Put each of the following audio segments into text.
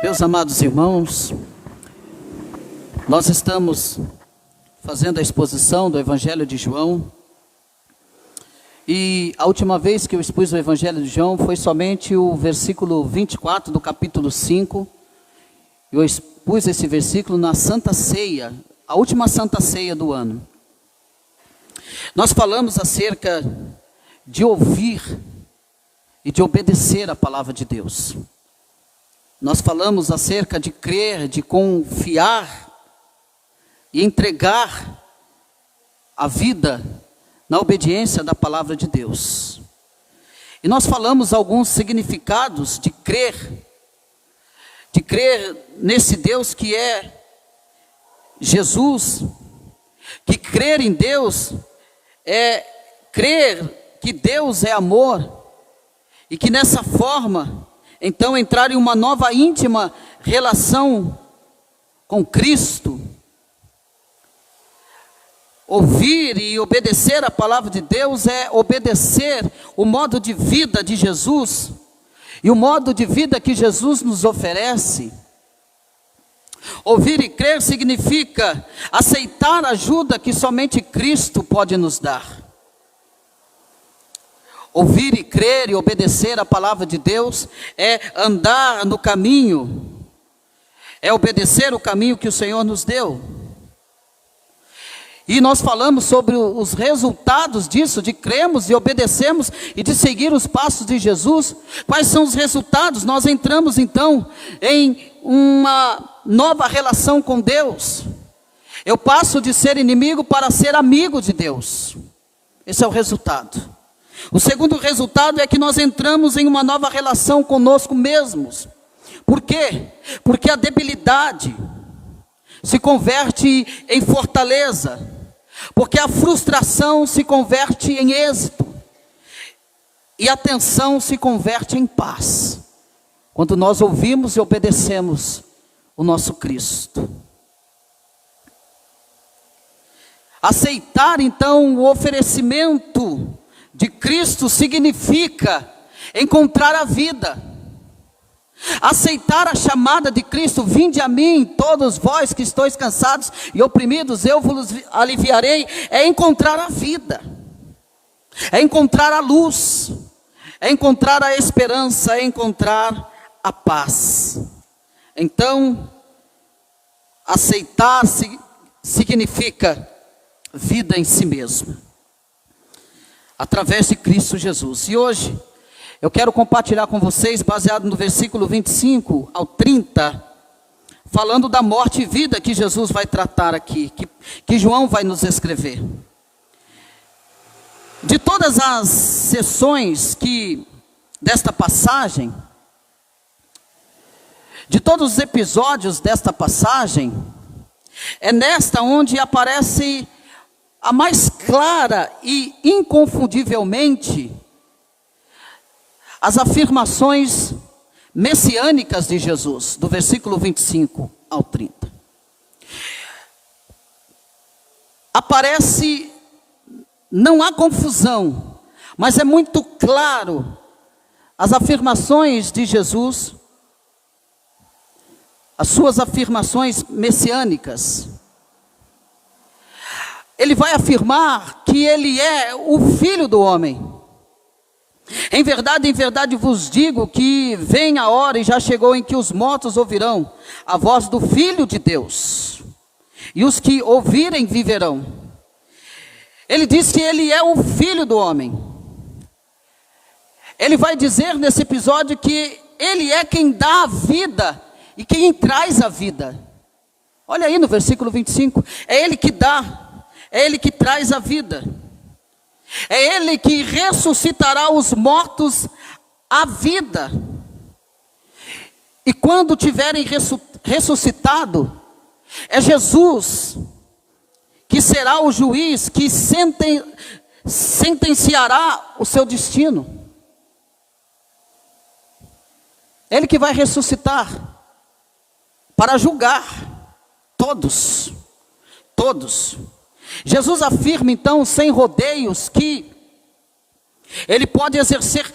Meus amados irmãos, nós estamos fazendo a exposição do Evangelho de João. E a última vez que eu expus o Evangelho de João foi somente o versículo 24 do capítulo 5. Eu expus esse versículo na Santa Ceia, a última Santa Ceia do ano. Nós falamos acerca de ouvir e de obedecer a palavra de Deus. Nós falamos acerca de crer, de confiar e entregar a vida na obediência da palavra de Deus. E nós falamos alguns significados de crer nesse Deus que é Jesus, que crer em Deus é crer que Deus é amor, e que nessa forma, então, entrar em uma nova íntima relação com Cristo. Ouvir e obedecer a palavra de Deus é obedecer o modo de vida de Jesus, e o modo de vida que Jesus nos oferece. Ouvir e crer significa aceitar a ajuda que somente Cristo pode nos dar. Ouvir e crer e obedecer a palavra de Deus é andar no caminho, é obedecer o caminho que o Senhor nos deu. E nós falamos sobre os resultados disso, de cremos e obedecemos e de seguir os passos de Jesus. Quais são os resultados? Nós entramos então em uma nova relação com Deus. Eu passo de ser inimigo para ser amigo de Deus. Esse é o resultado. O segundo resultado é que nós entramos em uma nova relação conosco mesmos. Por quê? Porque a debilidade se converte em fortaleza. Porque a frustração se converte em êxito. E a tensão se converte em paz. Quando nós ouvimos e obedecemos o nosso Cristo. Aceitar então o oferecimento de Cristo significa encontrar a vida. Aceitar a chamada de Cristo, vinde a mim, todos vós que estáis cansados e oprimidos, eu vos aliviarei, é encontrar a vida, é encontrar a luz, é encontrar a esperança, é encontrar a paz. Então, aceitar significa vida em si mesmo, através de Cristo Jesus. E hoje eu quero compartilhar com vocês, baseado no versículo 25 ao 30, falando da morte e vida que Jesus vai tratar aqui, que João vai nos escrever. De todas as sessões desta passagem, de todos os episódios desta passagem, é nesta onde aparece a mais clara e inconfundivelmente as afirmações messiânicas de Jesus, do versículo 25 ao 30. Aparece, não há confusão, mas é muito claro as afirmações de Jesus, as suas afirmações messiânicas. Ele vai afirmar que ele é o Filho do homem. Em verdade vos digo que vem a hora e já chegou em que os mortos ouvirão a voz do Filho de Deus, e os que ouvirem viverão. Ele diz que ele é o Filho do homem. Ele vai dizer nesse episódio que ele é quem dá a vida e quem traz a vida. Olha aí no versículo 25, é ele que dá, é ele que traz a vida. É ele que ressuscitará os mortos à vida. E quando tiverem ressuscitado, é Jesus que será o juiz que sentenciará o seu destino. Ele que vai ressuscitar para julgar todos. Jesus afirma então, sem rodeios, que ele pode exercer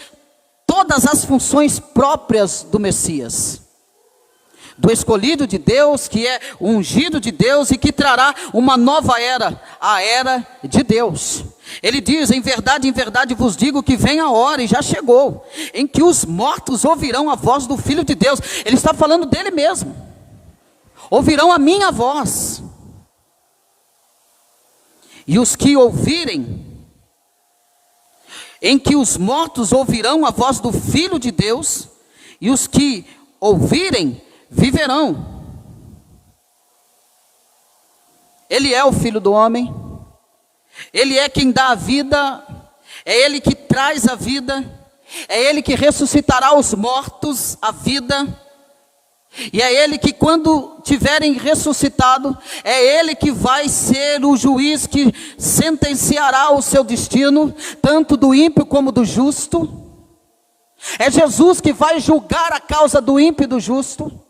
todas as funções próprias do Messias. do escolhido de Deus, que é o ungido de Deus e que trará uma nova era, a era de Deus. Ele diz: em verdade vos digo que vem a hora, e já chegou, em que os mortos ouvirão a voz do Filho de Deus. Ele está falando dele mesmo. Ouvirão a minha voz. E os que ouvirem, em que os mortos ouvirão a voz do Filho de Deus, e os que ouvirem, viverão. Ele é o Filho do homem, Ele é quem dá a vida, é Ele que traz a vida, é Ele que ressuscitará os mortos à vida, e é Ele que, quando tiverem ressuscitado, é Ele que vai ser o juiz que sentenciará o seu destino, tanto do ímpio como do justo. É Jesus que vai julgar a causa do ímpio e do justo.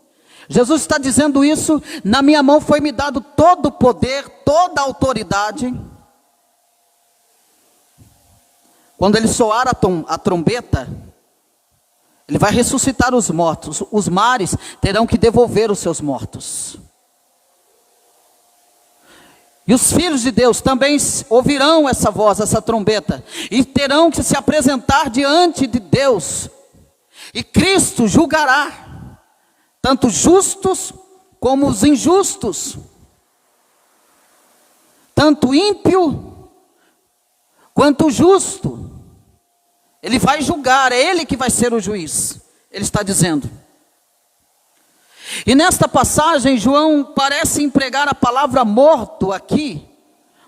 Jesus está dizendo isso: na minha mão foi me dado todo o poder, toda a autoridade. Quando ele soar a trombeta, ele vai ressuscitar os mortos. Os mares terão que devolver os seus mortos. E os filhos de Deus também ouvirão essa voz, essa trombeta, e terão que se apresentar diante de Deus. E Cristo julgará tanto os justos como os injustos, tanto o ímpio quanto o justo. Ele vai julgar, é Ele que vai ser o juiz, ele está dizendo. E nesta passagem, João parece empregar a palavra morto aqui,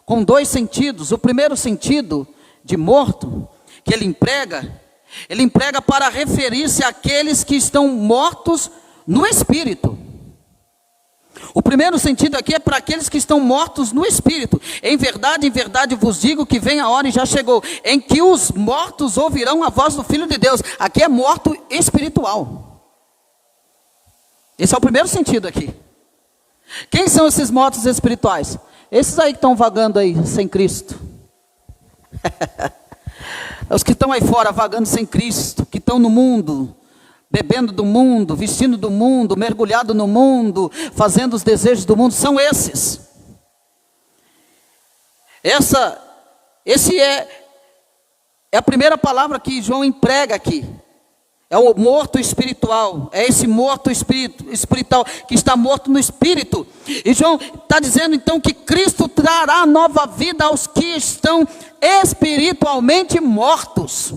com dois sentidos. O primeiro sentido de morto, que ele emprega para referir-se àqueles que estão mortos no espírito. O primeiro sentido aqui é para aqueles que estão mortos no espírito. Em verdade vos digo que vem a hora, e já chegou, em que os mortos ouvirão a voz do Filho de Deus. Aqui é morto espiritual. Esse é o primeiro sentido aqui. Quem são esses mortos espirituais? Esses aí que estão vagando aí sem Cristo. Os que estão aí fora vagando sem Cristo, que estão no mundo, bebendo do mundo, vestindo do mundo, mergulhado no mundo, fazendo os desejos do mundo, são esses. Esse é a primeira palavra que João emprega aqui. É o morto espiritual, é esse morto espiritual que está morto no espírito. E João está dizendo então que Cristo trará nova vida aos que estão espiritualmente mortos.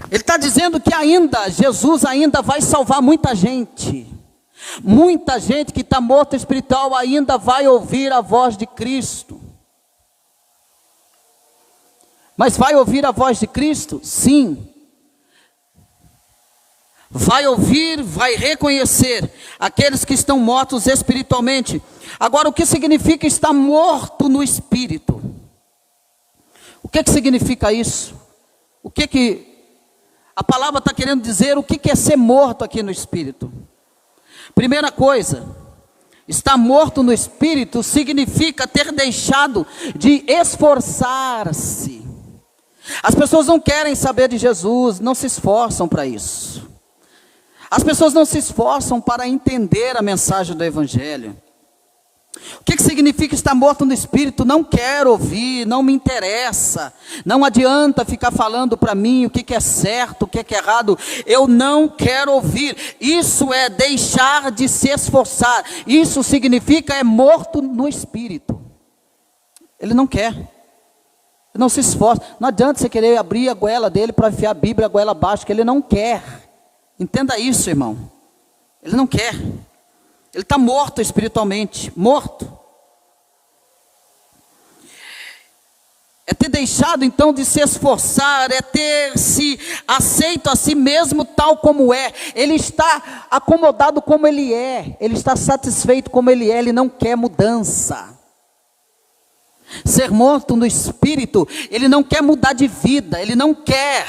Ele está dizendo que Jesus ainda vai salvar muita gente. Muita gente que está morta espiritual ainda vai ouvir a voz de Cristo. Mas vai ouvir a voz de Cristo? Sim. Vai ouvir, vai reconhecer aqueles que estão mortos espiritualmente. Agora, o que significa estar morto no espírito? O que significa isso? O que a palavra está querendo dizer? O que é ser morto aqui no espírito? Primeira coisa, estar morto no espírito significa ter deixado de esforçar-se. As pessoas não querem saber de Jesus, não se esforçam para isso. As pessoas não se esforçam para entender a mensagem do Evangelho. O que significa estar morto no espírito? Não quero ouvir, não me interessa. Não adianta ficar falando para mim o que é certo, o que é errado. Eu não quero ouvir. Isso é deixar de se esforçar. Isso significa é morto no espírito. Ele não quer. Ele não se esforça. Não adianta você querer abrir a goela dele para enfiar a Bíblia a goela abaixo, que ele não quer. Entenda isso, irmão. Ele não quer. Ele está morto espiritualmente, morto. É ter deixado então de se esforçar, é ter se aceito a si mesmo tal como é. Ele está acomodado como ele é, ele está satisfeito como ele é, ele não quer mudança. Ser morto no espírito, ele não quer mudar de vida, ele não quer,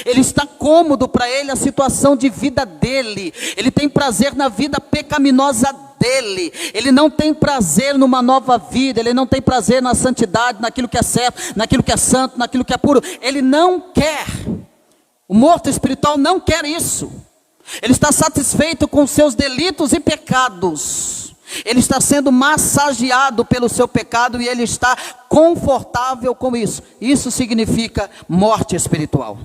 ele está cômodo para ele a situação de vida dele, ele tem prazer na vida pecaminosa dele, ele não tem prazer numa nova vida, ele não tem prazer na santidade, naquilo que é certo, naquilo que é santo, naquilo que é puro, ele não quer. O morto espiritual não quer isso. Ele está satisfeito com seus delitos e pecados. Ele está sendo massageado pelo seu pecado e ele está confortável com isso. Isso significa morte espiritual.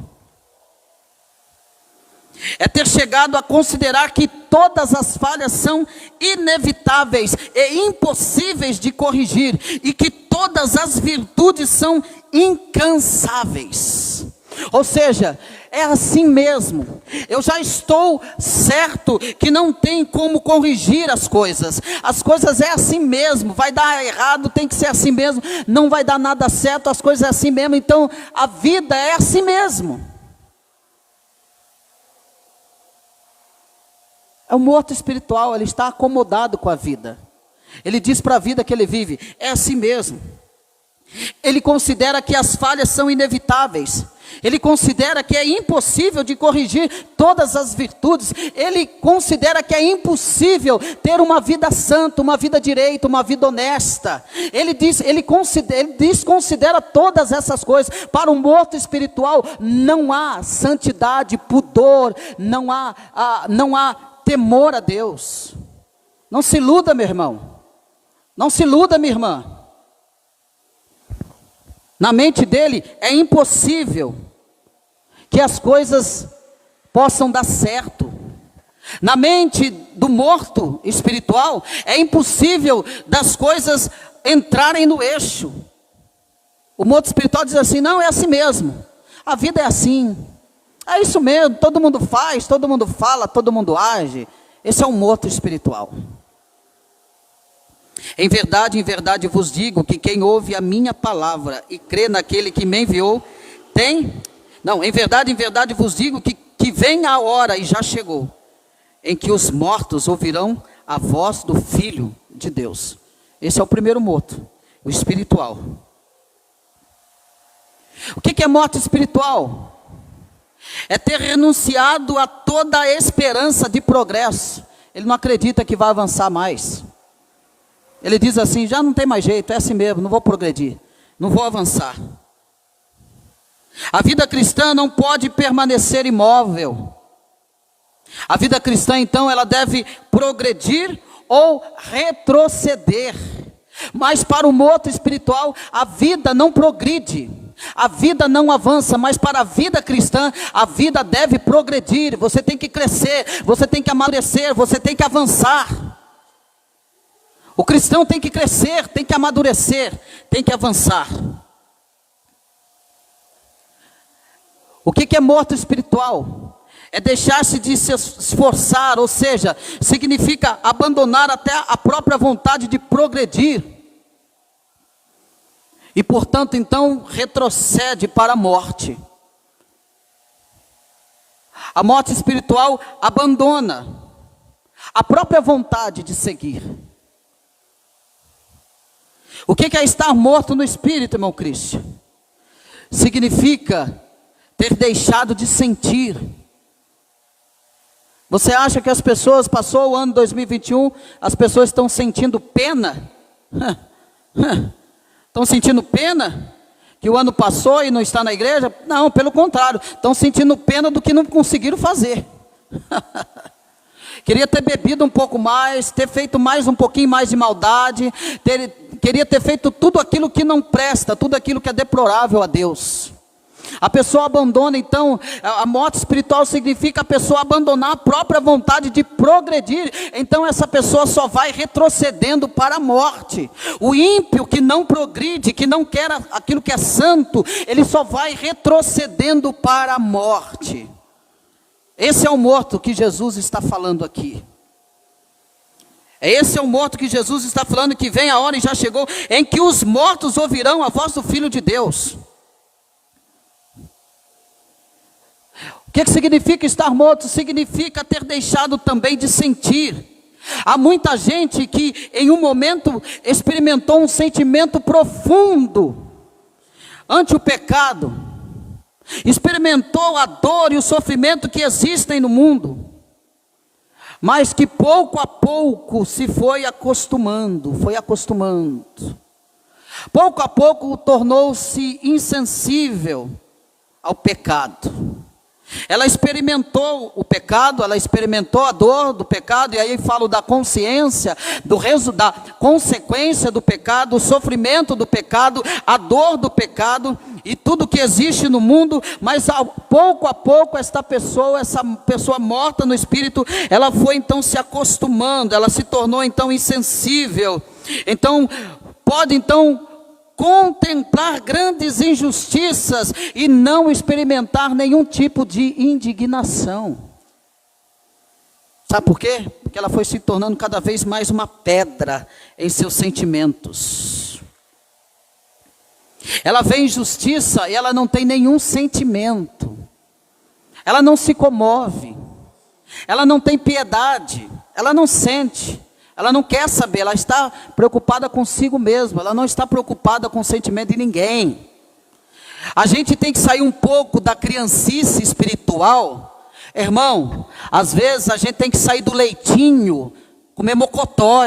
É ter chegado a considerar que todas as falhas são inevitáveis e impossíveis de corrigir, e que todas as virtudes são incansáveis. Ou seja, é assim mesmo. Eu já estou certo que não tem como corrigir as coisas. As coisas é assim mesmo. Vai dar errado, tem que ser assim mesmo. Não vai dar nada certo, as coisas é assim mesmo. Então, a vida é assim mesmo. É um morto espiritual, ele está acomodado com a vida. Ele diz para a vida que ele vive, é assim mesmo. Ele considera que as falhas são inevitáveis. Ele considera que é impossível de corrigir todas as virtudes. Ele considera que é impossível ter uma vida santa, uma vida direita, uma vida honesta. Ele desconsidera todas essas coisas. Para um morto espiritual não há santidade, pudor, não há temor a Deus. Não se iluda, meu irmão. Não se iluda, minha irmã. Na mente dele é impossível que as coisas possam dar certo. Na mente do morto espiritual é impossível das coisas entrarem no eixo. O morto espiritual diz assim, não, é assim mesmo. A vida é assim. É isso mesmo, todo mundo faz, todo mundo fala, todo mundo age. Esse é um morto espiritual. Em verdade vos digo que quem ouve a minha palavra e crê naquele que me enviou, em verdade vos digo que vem a hora, e já chegou, em que os mortos ouvirão a voz do Filho de Deus. Esse é o primeiro morto, o espiritual. O que é morte espiritual? É ter renunciado a toda a esperança de progresso. Ele não acredita que vai avançar mais. Ele diz assim, já não tem mais jeito, é assim mesmo, não vou progredir, não vou avançar. A vida cristã não pode permanecer imóvel. A vida cristã, então, ela deve progredir ou retroceder. Mas para o morto espiritual, a vida não progride. A vida não avança, mas para a vida cristã, a vida deve progredir. Você tem que crescer, você tem que amadurecer, você tem que avançar. O cristão tem que crescer, tem que amadurecer, tem que avançar. O que é morto espiritual? É deixar-se de se esforçar, ou seja, significa abandonar até a própria vontade de progredir. E portanto, então, retrocede para a morte. A morte espiritual abandona a própria vontade de seguir. O que é estar morto no espírito, irmão Cristian? Significa ter deixado de sentir. Você acha que as pessoas, passou o ano 2021, as pessoas estão sentindo pena? Estão sentindo pena? Que o ano passou e não está na igreja? Não, pelo contrário, estão sentindo pena do que não conseguiram fazer. Queria ter bebido um pouco mais, ter feito um pouquinho mais de maldade, queria ter feito tudo aquilo que não presta, tudo aquilo que é deplorável a Deus. A pessoa abandona, então, a morte espiritual significa a pessoa abandonar a própria vontade de progredir. Então essa pessoa só vai retrocedendo para a morte. O ímpio que não progride, que não quer aquilo que é santo, ele só vai retrocedendo para a morte. Esse é o morto que Jesus está falando aqui. Esse é o morto que Jesus está falando, que vem a hora e já chegou, em que os mortos ouvirão a voz do Filho de Deus. O que significa estar morto? Significa ter deixado também de sentir. Há muita gente que em um momento experimentou um sentimento profundo ante o pecado, experimentou a dor e o sofrimento que existem no mundo, mas que pouco a pouco se foi acostumando. Pouco a pouco tornou-se insensível ao pecado. Ela experimentou o pecado, ela experimentou a dor do pecado, e aí falo da consciência, da consequência do pecado, o sofrimento do pecado, a dor do pecado, e tudo que existe no mundo, mas pouco a pouco essa pessoa morta no espírito, ela foi então se acostumando, ela se tornou então insensível, então pode então contemplar grandes injustiças e não experimentar nenhum tipo de indignação. Sabe por quê? Porque ela foi se tornando cada vez mais uma pedra em seus sentimentos. Ela vê injustiça e ela não tem nenhum sentimento. Ela não se comove. Ela não tem piedade. Ela não sente. Ela não quer saber, ela está preocupada consigo mesma, ela não está preocupada com o sentimento de ninguém. A gente tem que sair um pouco da criancice espiritual. Irmão, às vezes a gente tem que sair do leitinho, comer mocotó.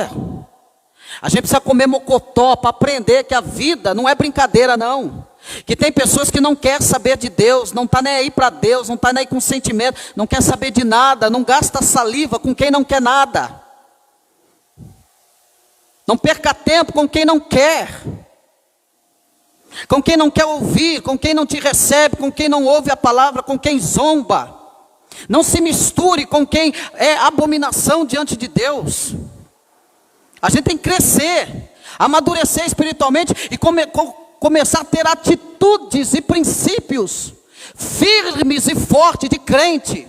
A gente precisa comer mocotó para aprender que a vida não é brincadeira não. Que tem pessoas que não querem saber de Deus, não está nem aí para Deus, não está nem aí com sentimento, não quer saber de nada, não gasta saliva com quem não quer nada. Não perca tempo com quem não quer, com quem não quer ouvir, com quem não te recebe, com quem não ouve a palavra, com quem zomba. Não se misture com quem é abominação diante de Deus. A gente tem que crescer, amadurecer espiritualmente e começar a ter atitudes e princípios firmes e fortes de crente.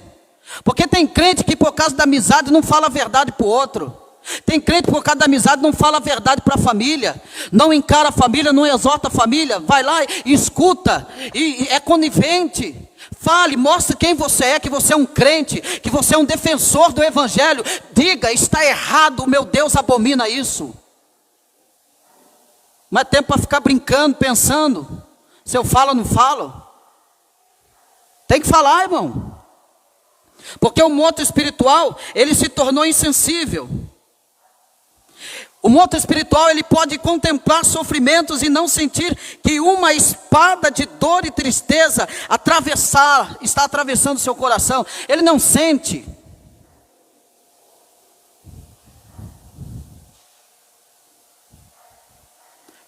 Porque tem crente que por causa da amizade não fala a verdade para o outro. Tem crente por causa da amizade não fala a verdade para a família, não encara a família, não exorta a família, vai lá e escuta, e é conivente. Fale, mostre quem você é, que você é um crente, que você é um defensor do evangelho. Diga, está errado, meu Deus abomina isso. Não é tempo para ficar brincando, pensando, se eu falo ou não falo. Tem que falar, irmão. Porque o morto espiritual, ele se tornou insensível. O morto espiritual, ele pode contemplar sofrimentos e não sentir que uma espada de dor e tristeza está atravessando seu coração. Ele não sente.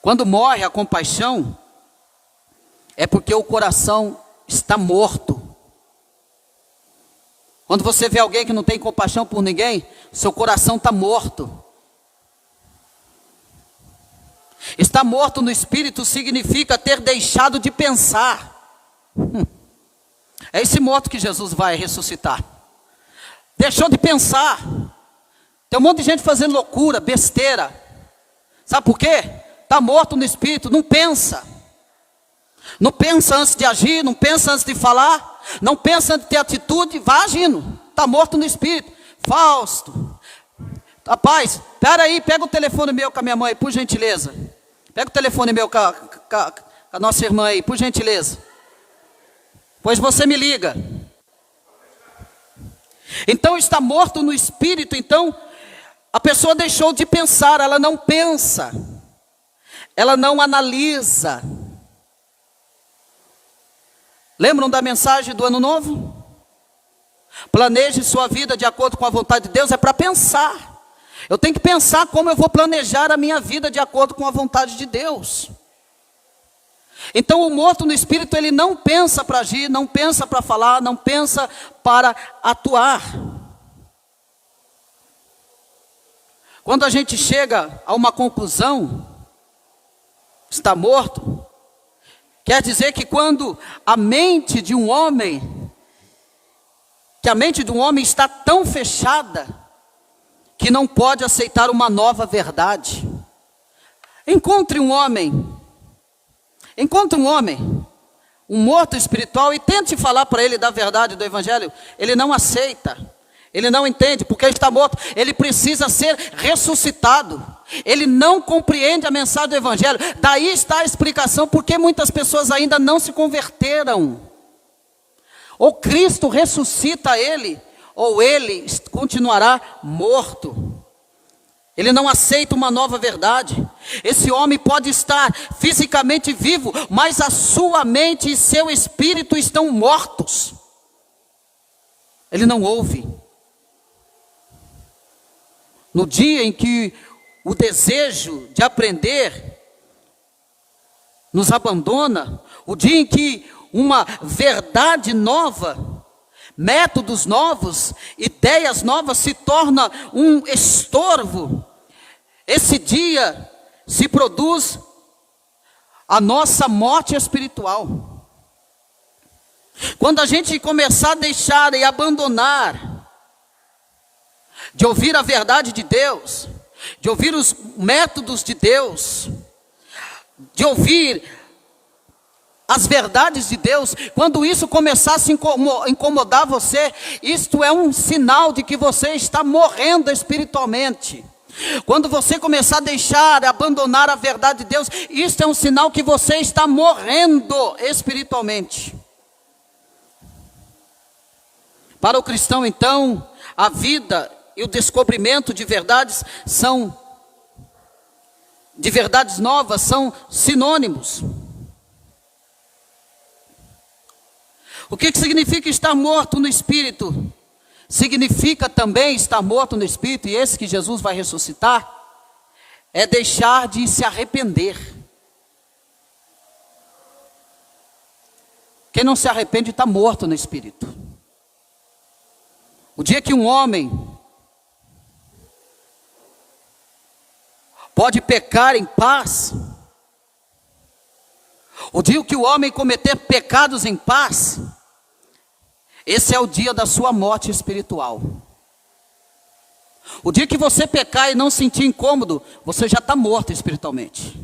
Quando morre a compaixão, é porque o coração está morto. Quando você vê alguém que não tem compaixão por ninguém, seu coração está morto. Estar morto no espírito significa ter deixado de pensar. É esse morto que Jesus vai ressuscitar. Deixou de pensar. Tem um monte de gente fazendo loucura, besteira. Sabe por quê? Está morto no espírito, não pensa. Não pensa antes de agir, não pensa antes de falar, não pensa antes de ter atitude, vai agindo. Está morto no espírito. Fausto. Rapaz, peraí, pega o telefone meu com a minha mãe, por gentileza. Pega o telefone meu com a nossa irmã aí, por gentileza. Pois você me liga. Então está morto no espírito, então a pessoa deixou de pensar, ela não pensa. Ela não analisa. Lembram da mensagem do ano novo? Planeje sua vida de acordo com a vontade de Deus, é para pensar. Eu tenho que pensar como eu vou planejar a minha vida de acordo com a vontade de Deus. Então o morto no espírito, ele não pensa para agir, não pensa para falar, não pensa para atuar. Quando a gente chega a uma conclusão, está morto, quer dizer que quando a mente de um homem está tão fechada, que não pode aceitar uma nova verdade. Encontre um homem, um morto espiritual, e tente falar para ele da verdade do evangelho. Ele não aceita, ele não entende, porque ele está morto. Ele precisa ser ressuscitado. Ele não compreende a mensagem do evangelho. Daí está a explicação porque muitas pessoas ainda não se converteram. Ou Cristo ressuscita ele, ou ele continuará morto. Ele não aceita uma nova verdade. Esse homem pode estar fisicamente vivo, mas a sua mente e seu espírito estão mortos. ele não ouve. No dia em que o desejo de aprender nos abandona, o dia em que uma verdade nova, métodos novos, ideias novas se torna um estorvo, esse dia se produz a nossa morte espiritual. Quando a gente começar a deixar e abandonar de ouvir a verdade de Deus, de ouvir os métodos de Deus, de ouvir as verdades de Deus, quando isso começar a se incomodar você, isto é um sinal de que você está morrendo espiritualmente. Quando você começar a deixar, abandonar a verdade de Deus, isto é um sinal que você está morrendo espiritualmente. Para o cristão, então, a vida e o descobrimento de verdades novas são sinônimos. O que significa estar morto no espírito? Significa também estar morto no espírito, e esse que Jesus vai ressuscitar, é deixar de se arrepender. Quem não se arrepende está morto no espírito. O dia que um homem pode pecar em paz, o dia que o homem cometer pecados em paz, esse é o dia da sua morte espiritual. O dia que você pecar e não sentir incômodo, você já está morto espiritualmente.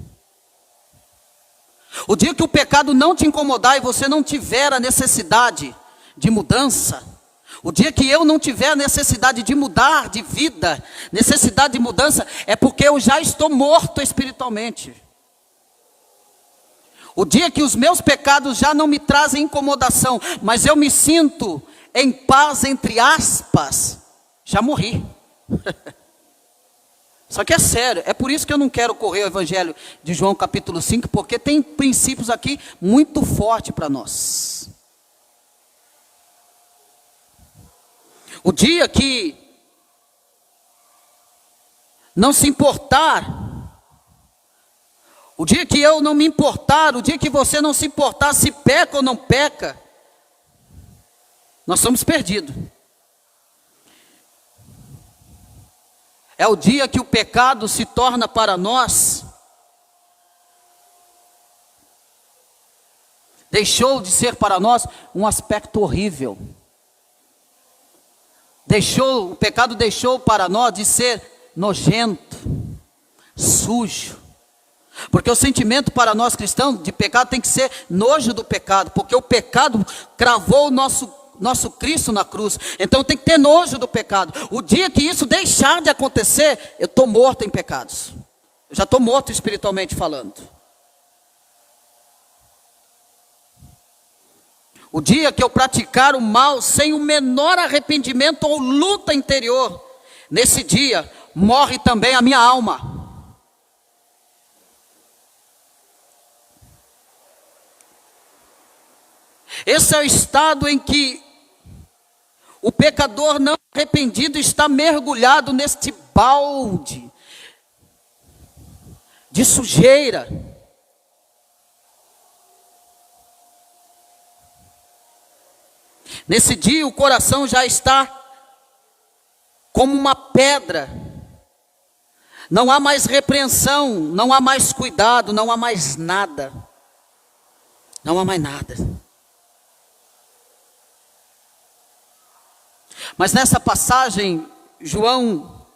O dia que o pecado não te incomodar e você não tiver a necessidade de mudança, o dia que eu não tiver a necessidade de mudar de vida, necessidade de mudança, é porque eu já estou morto espiritualmente. O dia que os meus pecados já não me trazem incomodação, mas eu me sinto em paz, entre aspas, já morri. Só que é sério, é por isso que eu não quero correr o evangelho de João capítulo 5, porque tem princípios aqui muito fortes para nós. O dia que não se importar, o dia que eu não me importar, o dia que você não se importar se peca ou não peca, nós somos perdidos. É o dia que o pecado se torna para nós, deixou de ser para nós um aspecto horrível. O pecado deixou para nós de ser nojento, sujo. Porque o sentimento para nós cristãos de pecado tem que ser nojo do pecado, porque o pecado cravou o nosso Cristo na cruz. Então tem que ter nojo do pecado. O dia que isso deixar de acontecer, eu estou morto em pecados. Eu já estou morto espiritualmente falando. O dia que eu praticar o mal sem o menor arrependimento ou luta interior, nesse dia morre também a minha alma. Esse é o estado em que o pecador não arrependido está mergulhado neste balde de sujeira. Nesse dia o coração já está como uma pedra. Não há mais repreensão, não há mais cuidado, não há mais nada. Não há mais nada. Mas nessa passagem, João,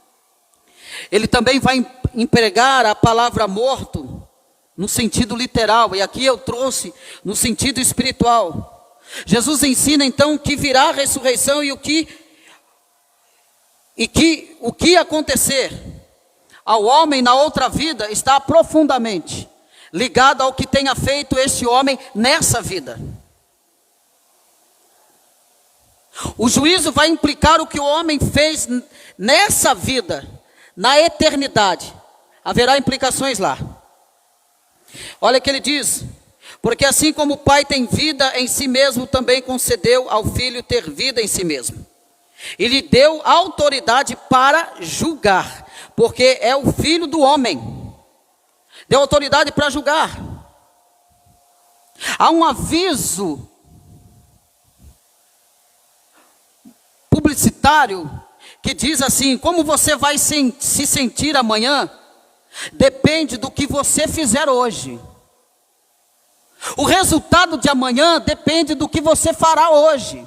ele também vai empregar a palavra morto no sentido literal, e aqui eu trouxe no sentido espiritual. Jesus ensina então que virá a ressurreição e o que acontecer ao homem na outra vida está profundamente ligado ao que tenha feito esse homem nessa vida. O juízo vai implicar o que o homem fez nessa vida, na eternidade. Haverá implicações lá. Olha o que ele diz: porque assim como o Pai tem vida em si mesmo, também concedeu ao Filho ter vida em si mesmo. e lhe deu autoridade para julgar, porque é o Filho do homem. Deu autoridade para julgar. Há um aviso publicitário que diz assim: como você vai se sentir amanhã, depende do que você fizer hoje. O resultado de amanhã depende do que você fará hoje.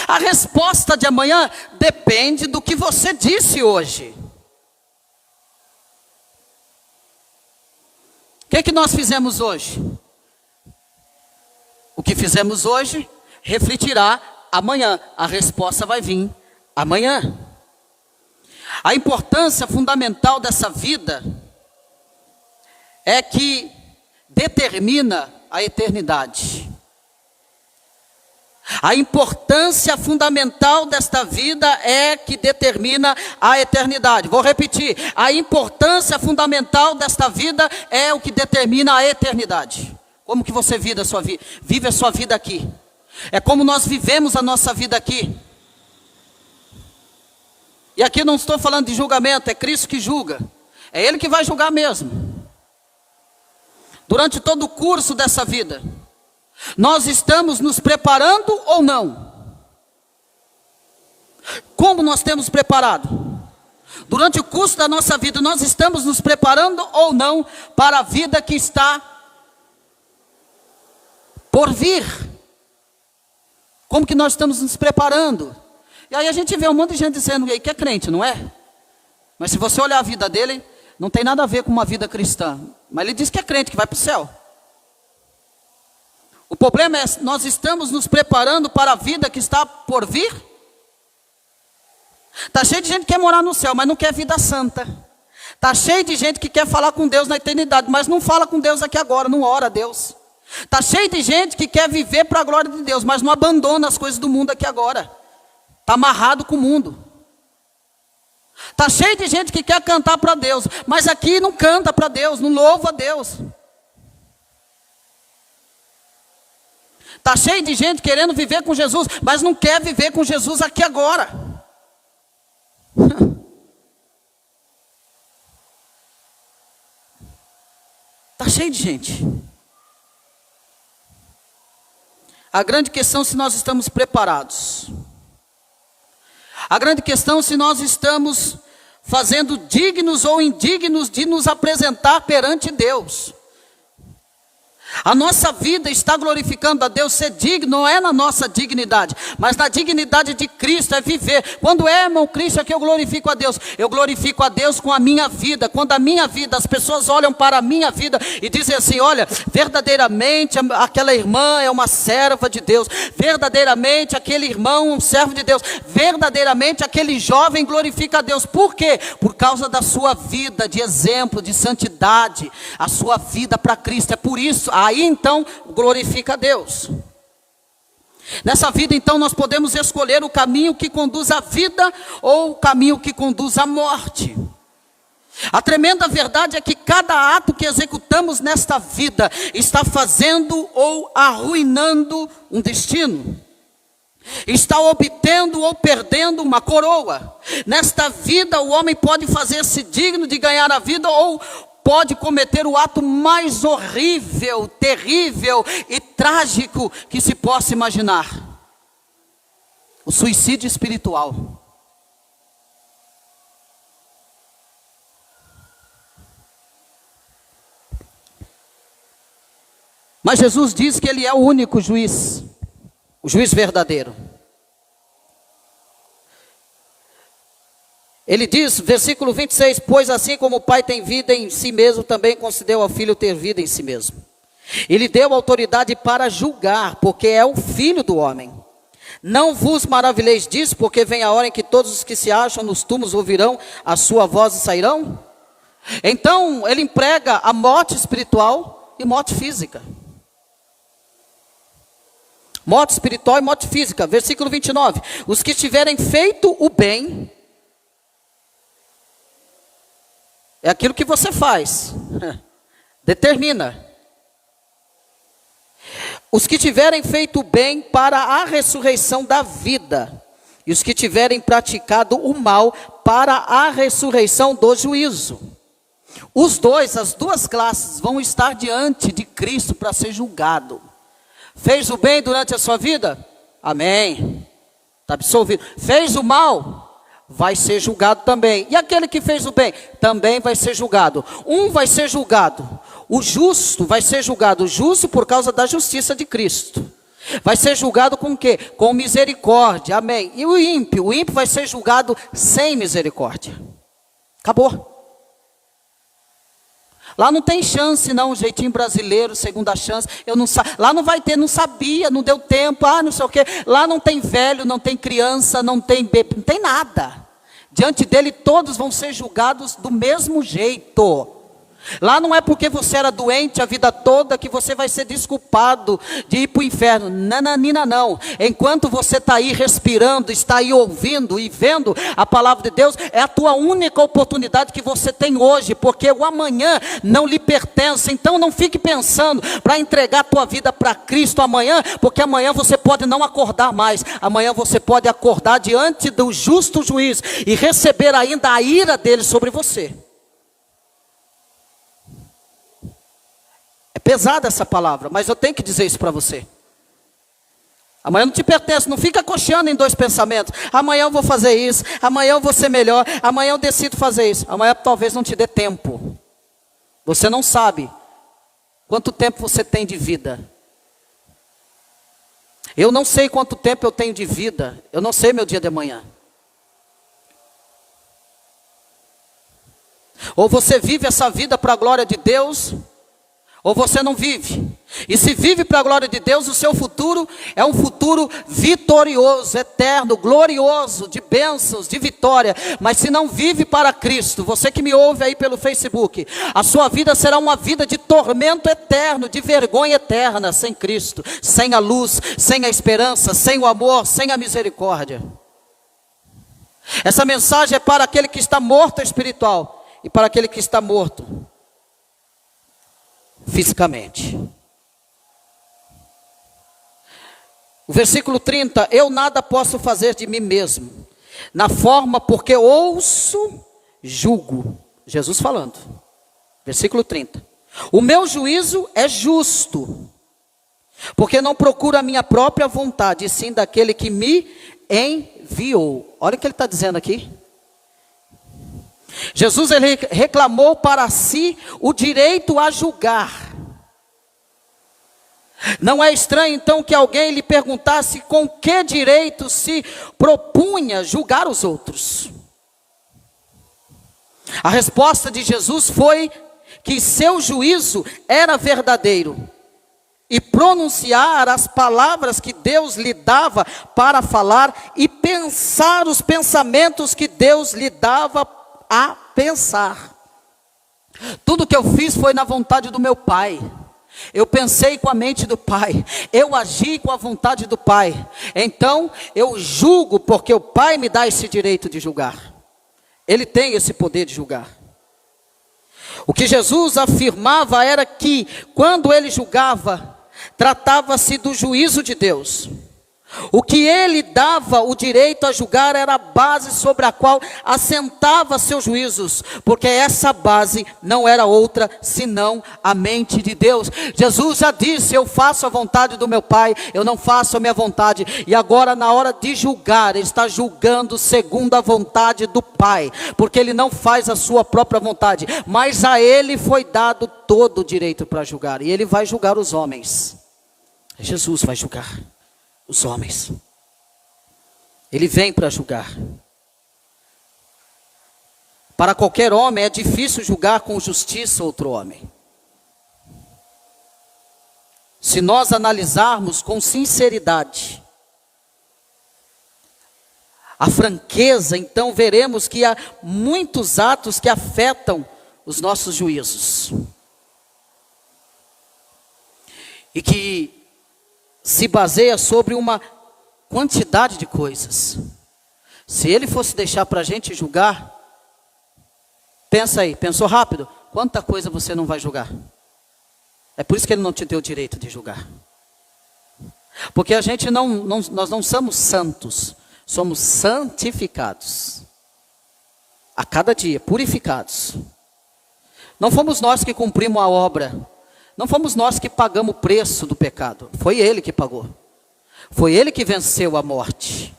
A resposta de amanhã depende do que você disse hoje. O que nós fizemos hoje? O que fizemos hoje refletirá amanhã. A resposta vai vir amanhã. A importância fundamental dessa vida é que determina a eternidade. A importância fundamental desta vida é que determina a eternidade. Vou repetir: a importância fundamental desta vida é o que determina a eternidade. Como que você vive a sua vida aqui? É como nós vivemos a nossa vida aqui. E aqui não estou falando de julgamento, é Cristo que julga. É Ele que vai julgar mesmo. Durante todo o curso dessa vida, nós estamos nos preparando ou não? Como nós temos preparado? Durante o curso da nossa vida, nós estamos nos preparando ou não para a vida que está por vir? Como que nós estamos nos preparando? E aí a gente vê um monte de gente dizendo que é crente, não é? Mas se você olhar a vida dele, não tem nada a ver com uma vida cristã. Mas ele diz que é crente, que vai para o céu. O problema é, nós estamos nos preparando para a vida que está por vir? Está cheio de gente que quer morar no céu, mas não quer vida santa. Está cheio de gente que quer falar com Deus na eternidade, mas não fala com Deus aqui agora, não ora a Deus. Está cheio de gente que quer viver para a glória de Deus, mas não abandona as coisas do mundo aqui agora. Está amarrado com o mundo. Está cheio de gente que quer cantar para Deus, mas aqui não canta para Deus, não louva a Deus. Está cheio de gente querendo viver com Jesus, mas não quer viver com Jesus aqui agora. Está cheio de gente. A grande questão é se nós estamos preparados. A grande questão é se nós estamos fazendo dignos ou indignos de nos apresentar perante Deus. A nossa vida está glorificando a Deus. Ser digno não é na nossa dignidade, mas na dignidade de Cristo, é viver. Quando é, irmão Cristo, é que eu glorifico a Deus. Eu glorifico a Deus com a minha vida. Quando a minha vida, as pessoas olham para a minha vida e dizem assim: olha, verdadeiramente aquela irmã é uma serva de Deus. Verdadeiramente aquele irmão é um servo de Deus. Verdadeiramente aquele jovem glorifica a Deus. Por quê? Por causa da sua vida de exemplo, de santidade. A sua vida para Cristo. É por isso. Aí então glorifica a Deus. Nessa vida então nós podemos escolher o caminho que conduz à vida ou o caminho que conduz à morte. A tremenda verdade é que cada ato que executamos nesta vida está fazendo ou arruinando um destino. Está obtendo ou perdendo uma coroa. Nesta vida o homem pode fazer-se digno de ganhar a vida ou pode cometer o ato mais horrível, terrível e trágico que se possa imaginar: o suicídio espiritual. Mas Jesus diz que Ele é o único juiz, o juiz verdadeiro. Ele diz, versículo 26, pois assim como o Pai tem vida em si mesmo, também concedeu ao Filho ter vida em si mesmo. Ele deu autoridade para julgar, porque é o Filho do homem. Não vos maravilheis disso, porque vem a hora em que todos os que se acham nos túmulos ouvirão a sua voz e sairão? Então, ele emprega a morte espiritual e morte física. Morte espiritual e morte física. Versículo 29. Os que tiverem feito o bem, é aquilo que você faz, determina. Os que tiverem feito o bem para a ressurreição da vida, e os que tiverem praticado o mal para a ressurreição do juízo. As duas classes vão estar diante de Cristo para ser julgado. Fez o bem durante a sua vida? Amém. Está absolvido. Fez o mal? Vai ser julgado também. E aquele que fez o bem? Também vai ser julgado. Um vai ser julgado. O justo vai ser julgado. O justo por causa da justiça de Cristo. Vai ser julgado com o quê? Com misericórdia. Amém. E o ímpio? O ímpio vai ser julgado sem misericórdia. Acabou. Lá não tem chance não, um jeitinho brasileiro, segunda chance, lá não vai ter, não sabia, não deu tempo, não sei o quê. Lá não tem velho, não tem criança, não tem bebê, não tem nada. Diante dele todos vão ser julgados do mesmo jeito. Lá não é porque você era doente a vida toda que você vai ser desculpado de ir para o inferno. Nananina não. Enquanto você está aí respirando, está aí ouvindo e vendo a palavra de Deus, é a tua única oportunidade que você tem hoje, porque o amanhã não lhe pertence. Então não fique pensando para entregar a tua vida para Cristo amanhã, porque amanhã você pode não acordar mais. Amanhã você pode acordar diante do justo juiz e receber ainda a ira dele sobre você. É pesada essa palavra, mas eu tenho que dizer isso para você. Amanhã não te pertence, não fica cocheando em dois pensamentos. Amanhã eu vou fazer isso, amanhã eu vou ser melhor, amanhã eu decido fazer isso. Amanhã talvez não te dê tempo. Você não sabe quanto tempo você tem de vida. Eu não sei quanto tempo eu tenho de vida, eu não sei meu dia de amanhã. Ou você vive essa vida para a glória de Deus, ou você não vive. E se vive para a glória de Deus, o seu futuro é um futuro vitorioso, eterno, glorioso, de bênçãos, de vitória. Mas se não vive para Cristo, você que me ouve aí pelo Facebook, a sua vida será uma vida de tormento eterno, de vergonha eterna, sem Cristo, sem a luz, sem a esperança, sem o amor, sem a misericórdia. Essa mensagem é para aquele que está morto espiritual e para aquele que está morto fisicamente. O versículo 30, eu nada posso fazer de mim mesmo, na forma porque ouço, julgo. Jesus falando. Versículo 30. O meu juízo é justo, porque não procuro a minha própria vontade, e sim daquele que me enviou. Olha o que ele está dizendo aqui. Jesus, ele reclamou para si o direito a julgar. Não é estranho então que alguém lhe perguntasse com que direito se propunha julgar os outros. A resposta de Jesus foi que seu juízo era verdadeiro e pronunciar as palavras que Deus lhe dava para falar e pensar os pensamentos que Deus lhe dava a pensar. Tudo que eu fiz foi na vontade do meu Pai. Eu pensei com a mente do Pai, eu agi com a vontade do Pai. Então eu julgo porque o Pai me dá esse direito de julgar. Ele tem esse poder de julgar. O que Jesus afirmava era que quando ele julgava, tratava-se do juízo de Deus. O que ele dava o direito a julgar era a base sobre a qual assentava seus juízos, porque essa base não era outra senão a mente de Deus. Jesus já disse, eu faço a vontade do meu Pai, eu não faço a minha vontade. E agora na hora de julgar, ele está julgando segundo a vontade do Pai, porque ele não faz a sua própria vontade, mas a ele foi dado todo o direito para julgar, e ele vai julgar os homens. Jesus vai julgar os homens. Ele vem para julgar. Para qualquer homem é difícil julgar com justiça outro homem. Se nós analisarmos com sinceridade a franqueza, então veremos que há muitos atos que afetam os nossos juízos. E que se baseia sobre uma quantidade de coisas. Se ele fosse deixar para a gente julgar, pensa aí, pensou rápido? Quanta coisa você não vai julgar? É por isso que ele não te deu o direito de julgar. Porque a gente nós não somos santos, somos santificados. A cada dia, purificados. Não fomos nós que cumprimos a obra. Não fomos nós que pagamos o preço do pecado. Foi Ele que pagou. Foi Ele que venceu a morte.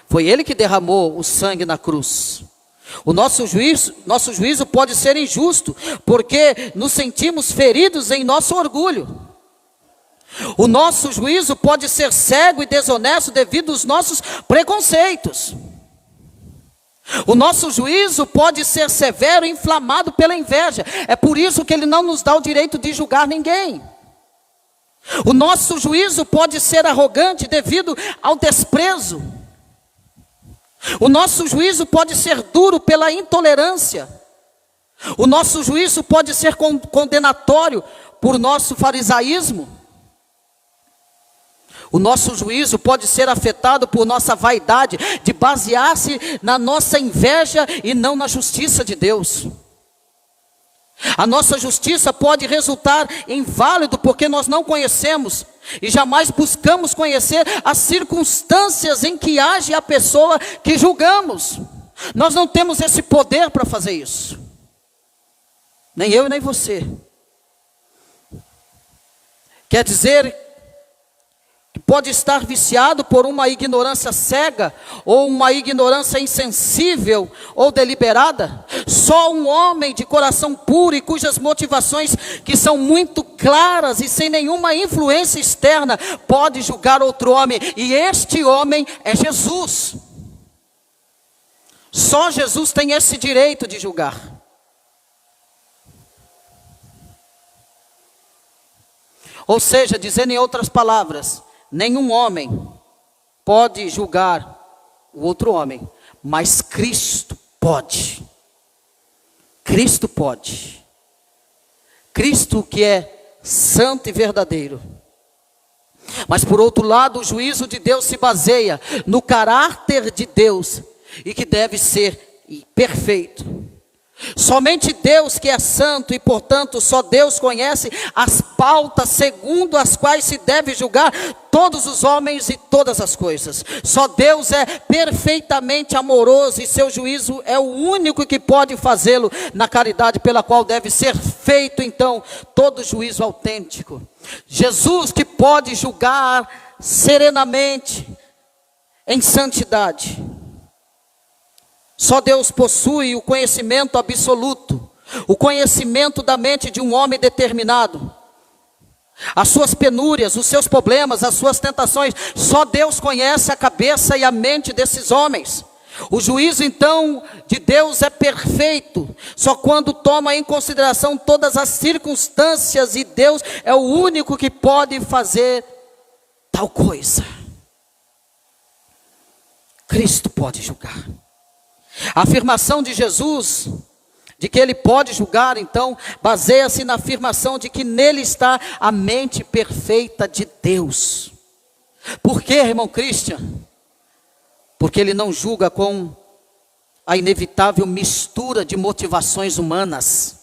Foi Ele que derramou o sangue na cruz. O nosso juízo pode ser injusto, porque nos sentimos feridos em nosso orgulho. O nosso juízo pode ser cego e desonesto devido aos nossos preconceitos. O nosso juízo pode ser severo e inflamado pela inveja. É por isso que Ele não nos dá o direito de julgar ninguém. O nosso juízo pode ser arrogante devido ao desprezo. O nosso juízo pode ser duro pela intolerância. O nosso juízo pode ser condenatório por nosso farisaísmo. O nosso juízo pode ser afetado por nossa vaidade, de basear-se na nossa inveja e não na justiça de Deus. A nossa justiça pode resultar inválido porque nós não conhecemos e jamais buscamos conhecer as circunstâncias em que age a pessoa que julgamos. Nós não temos esse poder para fazer isso. Nem eu e nem você. Quer dizer que pode estar viciado por uma ignorância cega, ou uma ignorância insensível, ou deliberada. Só um homem de coração puro e cujas motivações que são muito claras e sem nenhuma influência externa, pode julgar outro homem, e este homem é Jesus. Só Jesus tem esse direito de julgar. Ou seja, dizendo em outras palavras, nenhum homem pode julgar o outro homem, mas Cristo pode. Cristo pode. Cristo que é santo e verdadeiro. Mas por outro lado, o juízo de Deus se baseia no caráter de Deus e que deve ser perfeito. Somente Deus que é santo e portanto só Deus conhece as pautas segundo as quais se deve julgar todos os homens e todas as coisas. Só Deus é perfeitamente amoroso e seu juízo é o único que pode fazê-lo na caridade pela qual deve ser feito então todo juízo autêntico. Jesus que pode julgar serenamente em santidade. Só Deus possui o conhecimento absoluto, o conhecimento da mente de um homem determinado. As suas penúrias, os seus problemas, as suas tentações, só Deus conhece a cabeça e a mente desses homens. O juízo então de Deus é perfeito, só quando toma em consideração todas as circunstâncias, e Deus é o único que pode fazer tal coisa. Cristo pode julgar. A afirmação de Jesus, de que Ele pode julgar, então, baseia-se na afirmação de que nele está a mente perfeita de Deus. Por quê, irmão Christian? Porque Ele não julga com a inevitável mistura de motivações humanas.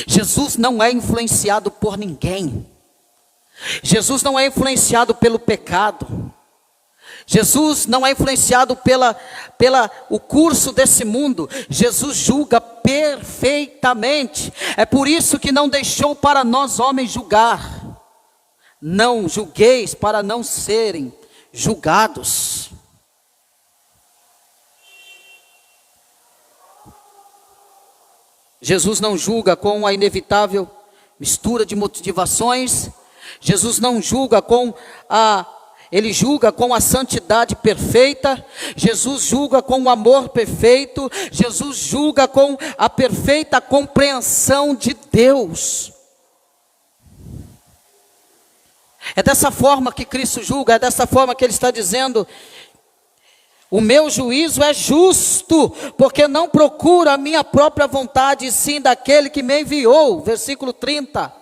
Jesus não é influenciado por ninguém. Jesus não é influenciado pelo pecado. Jesus não é influenciado o curso desse mundo. Jesus julga perfeitamente. É por isso que não deixou para nós homens julgar. Não julgueis para não serem julgados. Jesus não julga com a inevitável mistura de motivações. Jesus não julga Ele julga com a santidade perfeita. Jesus julga com o amor perfeito. Jesus julga com a perfeita compreensão de Deus. É dessa forma que Cristo julga, é dessa forma que Ele está dizendo: o meu juízo é justo, porque não procuro a minha própria vontade, e sim daquele que me enviou. Versículo 30.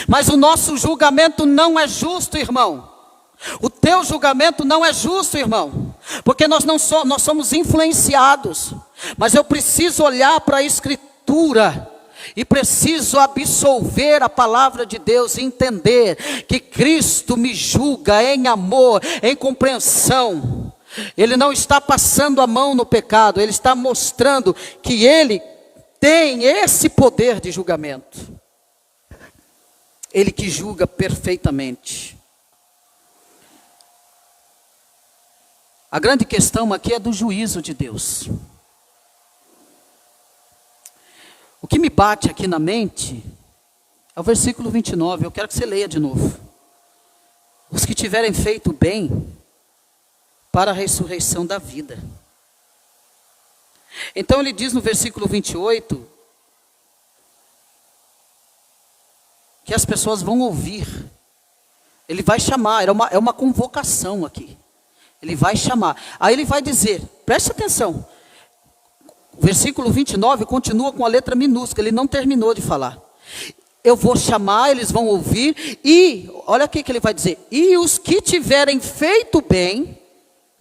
Mas o nosso julgamento não é justo, irmão. O teu julgamento não é justo, irmão, porque nós somos influenciados, mas eu preciso olhar para a Escritura, e preciso absolver a palavra de Deus e entender que Cristo me julga em amor, em compreensão. Ele não está passando a mão no pecado, ele está mostrando que ele tem esse poder de julgamento. Ele que julga perfeitamente. A grande questão aqui é do juízo de Deus. O que me bate aqui na mente é o versículo 29, eu quero que você leia de novo. Os que tiverem feito bem para a ressurreição da vida. Então ele diz no versículo 28 que as pessoas vão ouvir. Ele vai chamar, é uma convocação aqui. Ele vai chamar. Aí ele vai dizer, preste atenção. O versículo 29 continua com a letra minúscula, ele não terminou de falar. Eu vou chamar, eles vão ouvir, e, olha aqui que ele vai dizer, e os que tiverem feito bem,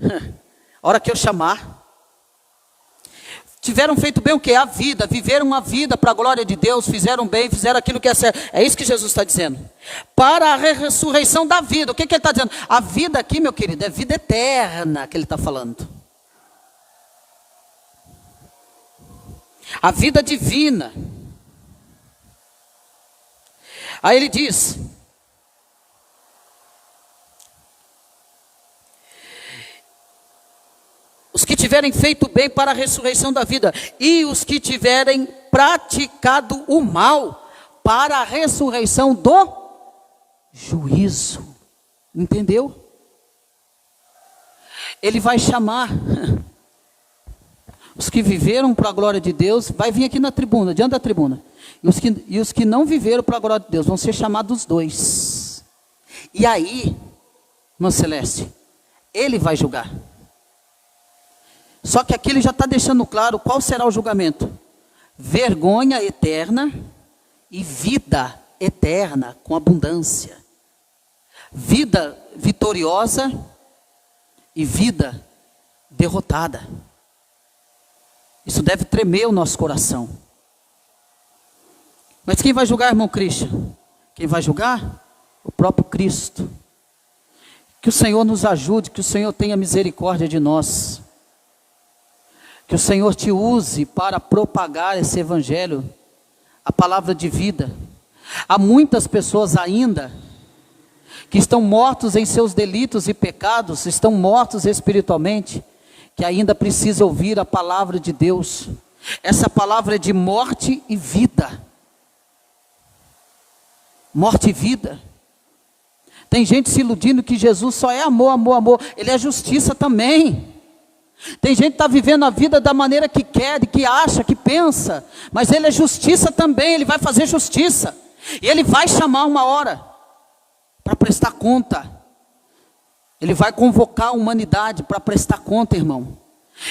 a hora que eu chamar, tiveram feito bem o quê? A vida, viveram a vida para a glória de Deus, fizeram bem, fizeram aquilo que é certo. É isso que Jesus está dizendo. Para a ressurreição da vida, o que ele está dizendo? A vida aqui, meu querido, é vida eterna que ele está falando. A vida divina. Aí ele diz, os que tiverem feito bem para a ressurreição da vida, e os que tiverem praticado o mal para a ressurreição do juízo. Entendeu? Ele vai chamar os que viveram para a glória de Deus, vai vir aqui na tribuna, diante da tribuna. E os que não viveram para a glória de Deus, vão ser chamados dois. E aí, irmã Celeste, ele vai julgar. Só que aqui ele já está deixando claro qual será o julgamento. Vergonha eterna e vida eterna com abundância. Vida vitoriosa e vida derrotada. Isso deve tremer o nosso coração. Mas quem vai julgar, irmão Christian? Quem vai julgar? O próprio Cristo. Que o Senhor nos ajude, que o Senhor tenha misericórdia de nós. Que o Senhor te use para propagar esse evangelho, a palavra de vida. Há muitas pessoas ainda que estão mortos em seus delitos e pecados, estão mortos espiritualmente, que ainda precisa ouvir a palavra de Deus. Essa palavra é de morte e vida. Morte e vida. Tem gente se iludindo que Jesus só é amor, amor, amor. Ele é justiça também. Tem gente que está vivendo a vida da maneira que quer, que acha, que pensa. Mas ele é justiça também, ele vai fazer justiça. E ele vai chamar uma hora para prestar conta. Ele vai convocar a humanidade para prestar conta, irmão.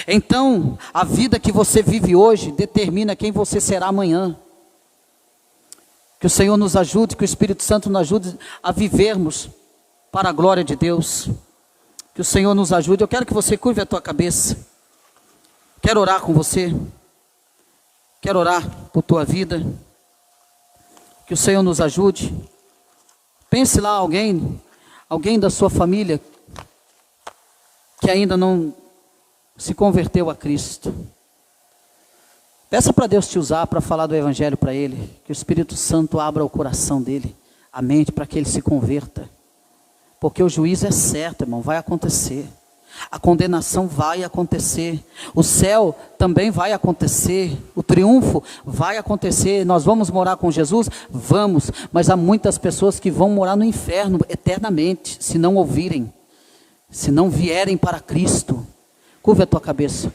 Então, a vida que você vive hoje determina quem você será amanhã. Que o Senhor nos ajude, que o Espírito Santo nos ajude a vivermos para a glória de Deus. Que o Senhor nos ajude. Eu quero que você curve a tua cabeça. Quero orar com você. Quero orar por tua vida. Que o Senhor nos ajude. Pense lá alguém da sua família que ainda não se converteu a Cristo. Peça para Deus te usar para falar do Evangelho para ele. Que o Espírito Santo abra o coração dele, a mente, para que ele se converta. Porque o juízo é certo, irmão, vai acontecer. A condenação vai acontecer. O céu também vai acontecer. O triunfo vai acontecer. Nós vamos morar com Jesus? Vamos. Mas há muitas pessoas que vão morar no inferno eternamente, se não ouvirem, se não vierem para Cristo. Curva a tua cabeça.